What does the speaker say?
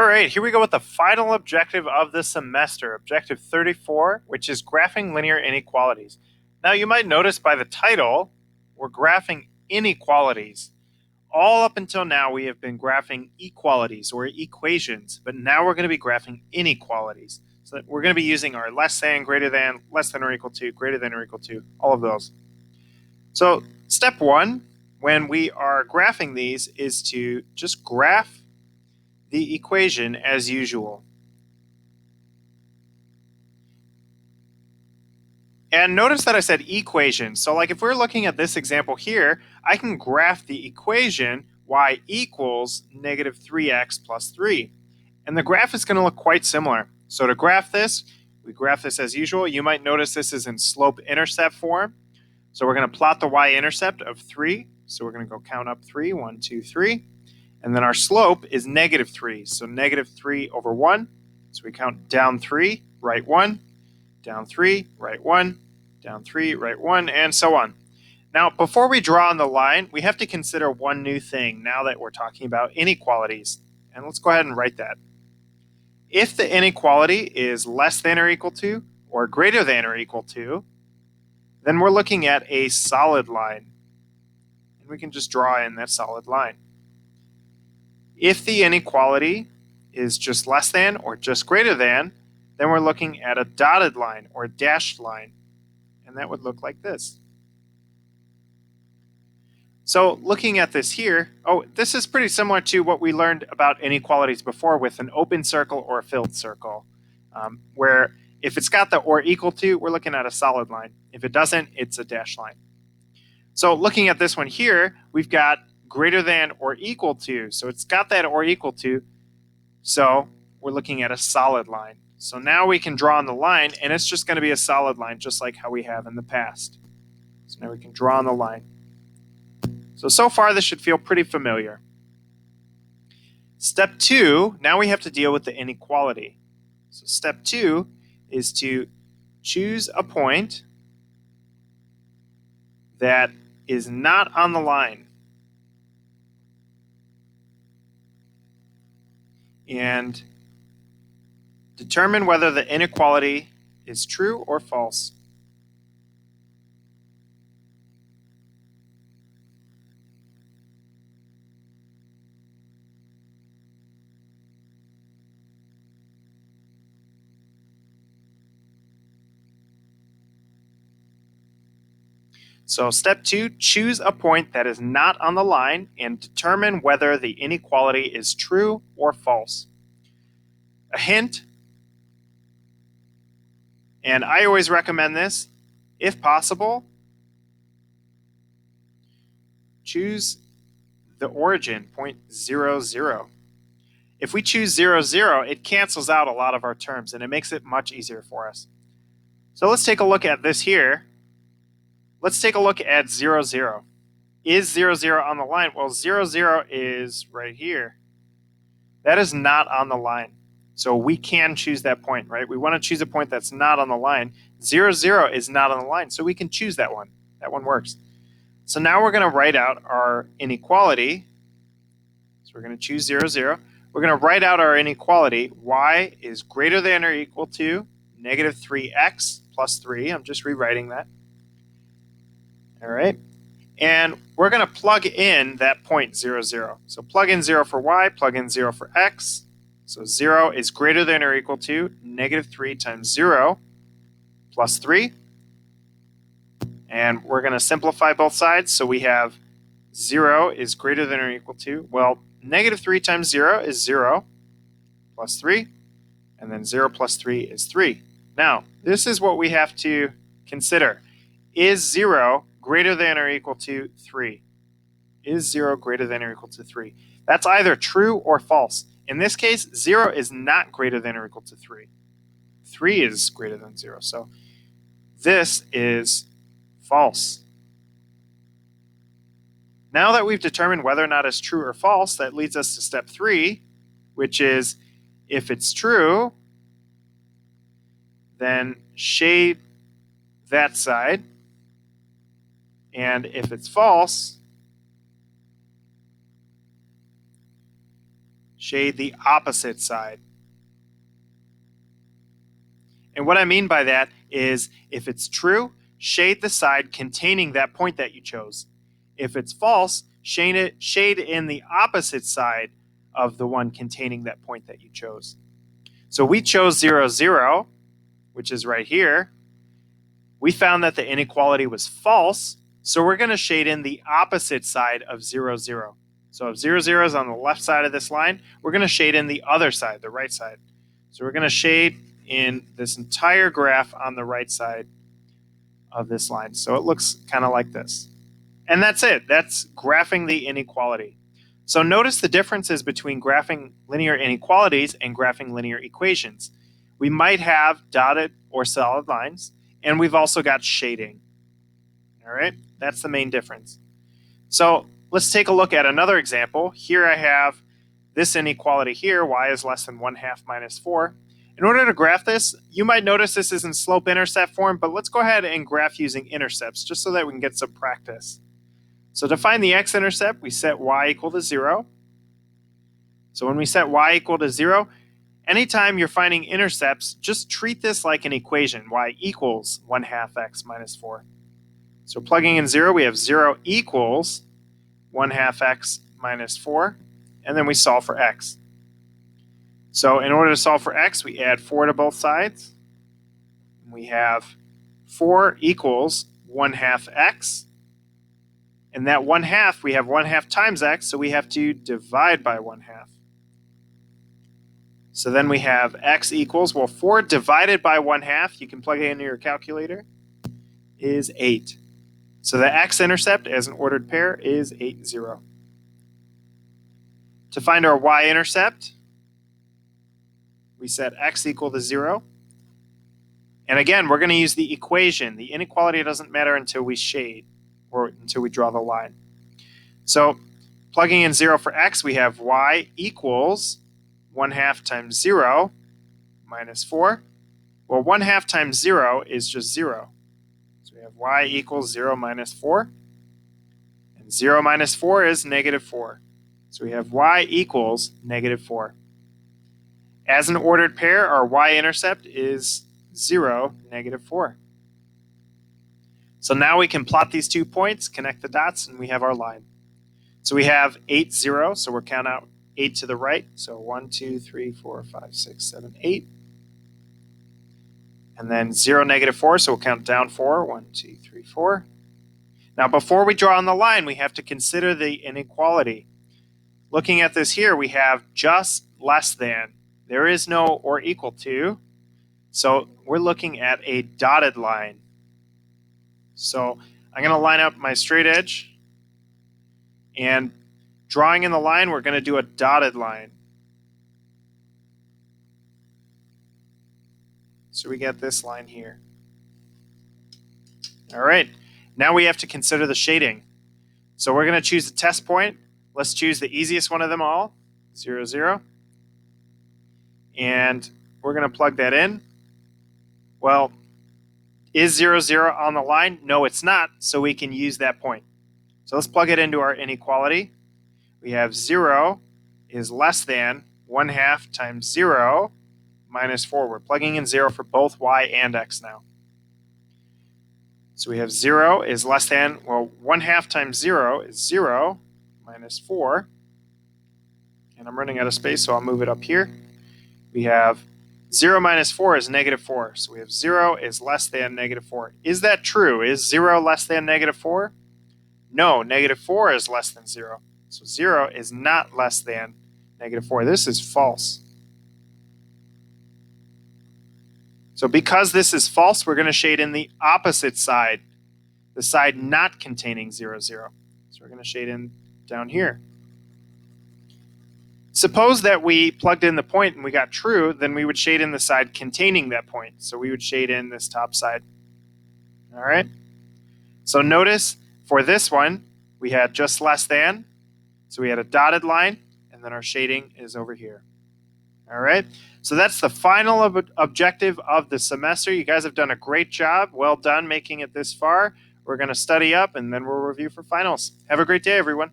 All right, here we go with the final objective of the semester, objective 34, which is graphing linear inequalities. Now you might notice by the title, we're graphing inequalities. All up until now, we have been graphing equalities or equations, but now we're going to be graphing inequalities. So that we're going to be using our less than, greater than, less than or equal to, greater than or equal to, all of those. So step one, when we are graphing these, is to just graph the equation as usual. And notice that I said equation. So like if we're looking at this example here, I can graph the equation y equals negative 3x plus 3. And the graph is going to look quite similar. So to graph this, we graph this as usual. You might notice this is in slope-intercept form. So we're going to plot the y-intercept of 3. So we're going to go count up 3, 1, 2, 3. And then our slope is negative 3. So negative 3 over 1. So we count down 3, right 1, down 3, right 1, down 3, right 1, and so on. Now, before we draw on the line, we have to consider one new thing now that we're talking about inequalities. And let's go ahead and write that. If the inequality is less than or equal to, or greater than or equal to, then we're looking at a solid line. And we can just draw in that solid line. If the inequality is just less than or just greater than, then we're looking at a dotted line or a dashed line. And that would look like this. So looking at this here, this is pretty similar to what we learned about inequalities before with an open circle or a filled circle, where if it's got the or equal to, we're looking at a solid line. If it doesn't, it's a dashed line. So looking at this one here, we've got greater than or equal to. So it's got that or equal to, so we're looking at a solid line. So now we can draw on the line, and it's just going to be a solid line, just like how we have in the past. So now we can draw on the line. So far this should feel pretty familiar. Step 2, now we have to deal with the inequality. So step 2 is to choose a point that is not on the line. And determine whether the inequality is true or false. So step 2, choose a point that is not on the line and determine whether the inequality is true or false. A hint, and I always recommend this, if possible, choose the origin, point 0, 0. If we choose 0, 0, it cancels out a lot of our terms and it makes it much easier for us. So let's take a look at this here. Let's take a look at 0, 0. Is 0, 0 on the line? Well, 0, 0 is right here. That is not on the line. So we can choose that point, right? We want to choose a point that's not on the line. 0, 0 is not on the line, so we can choose that one. That one works. So now we're going to write out our inequality. So we're going to choose 0, 0. We're going to write out our inequality. Y is greater than or equal to negative 3x plus 3. I'm just rewriting that. All right. And we're going to plug in that point 0, 0. So plug in 0 for y, plug in 0 for x. So 0 is greater than or equal to negative 3 times 0 plus 3. And we're going to simplify both sides. So we have 0 is greater than or equal to, well, negative 3 times 0 is 0 plus 3. And then 0 plus 3 is 3. Now, this is what we have to consider. Is 0 greater than or equal to 3? Is 0 greater than or equal to 3? That's either true or false. In this case, 0 is not greater than or equal to 3. 3 is greater than 0. So this is false. Now that we've determined whether or not it's true or false, that leads us to step 3, which is if it's true, then shade that side. And if it's false, shade the opposite side. And what I mean by that is if it's true, shade the side containing that point that you chose. If it's false, shade in the opposite side of the one containing that point that you chose. So we chose 0, 0, which is right here. We found that the inequality was false, so we're going to shade in the opposite side of 0, 0. So if 0, 0 is on the left side of this line, we're going to shade in the other side, the right side. So we're going to shade in this entire graph on the right side of this line. So it looks kind of like this. And that's it. That's graphing the inequality. So notice the differences between graphing linear inequalities and graphing linear equations. We might have dotted or solid lines, and we've also got shading. All right, that's the main difference. So let's take a look at another example. Here I have this inequality here, y is less than 1/2 minus 4. In order to graph this, you might notice this is in slope-intercept form, but let's go ahead and graph using intercepts just so that we can get some practice. So to find the x-intercept, we set y equal to 0. So when we set y equal to 0, anytime you're finding intercepts, just treat this like an equation, y equals 1/2 x minus 4. So plugging in 0, we have 0 equals 1/2 x minus 4, and then we solve for x. So in order to solve for x, we add 4 to both sides. We have 4 equals 1/2 x. And that 1/2, we have 1/2 times x, so we have to divide by 1/2. So then we have x equals, well, 4 divided by 1/2, you can plug it into your calculator, is 8. So the x-intercept as an ordered pair is 8, 0. To find our y-intercept, we set x equal to 0. And again, we're going to use the equation. The inequality doesn't matter until we shade or until we draw the line. So plugging in 0 for x, we have y equals 1/2 times 0 minus 4. Well, 1/2 times 0 is just 0. So we have y equals 0 minus 4. And 0 minus 4 is negative 4. So we have y equals negative 4. As an ordered pair, our y-intercept is 0, negative 4. So now we can plot these 2 points, connect the dots, and we have our line. So we have 8, 0, so we'll count out 8 to the right. So 1, 2, 3, 4, 5, 6, 7, 8. And then 0, negative 4, so we'll count down 4. 1, 2, 3, 4. Now before we draw on the line, we have to consider the inequality. Looking at this here, we have just less than. There is no or equal to. So we're looking at a dotted line. So I'm going to line up my straight edge, and drawing in the line, we're going to do a dotted line. So we get this line here. All right, now we have to consider the shading. So we're going to choose the test point. Let's choose the easiest one of them all, 0, 0. And we're going to plug that in. Well, is 0, 0 on the line? No, it's not, so we can use that point. So let's plug it into our inequality. We have 0 is less than 1/2 times 0 minus 4. We're plugging in 0 for both y and x now. So we have 0 is less than, well, 1/2 times 0 is 0 minus 4. And I'm running out of space, so I'll move it up here. We have 0 minus 4 is negative 4. So we have 0 is less than negative 4. Is that true? Is 0 less than negative 4? No, negative 4 is less than 0. So 0 is not less than negative 4. This is false. So because this is false, we're going to shade in the opposite side, the side not containing 0, 0. So we're going to shade in down here. Suppose that we plugged in the point and we got true, then we would shade in the side containing that point. So we would shade in this top side. All right. So notice for this one, we had just less than. So we had a dotted line, and then our shading is over here. All right. So that's the final objective of the semester. You guys have done a great job. Well done making it this far. We're going to study up, and then we'll review for finals. Have a great day, everyone.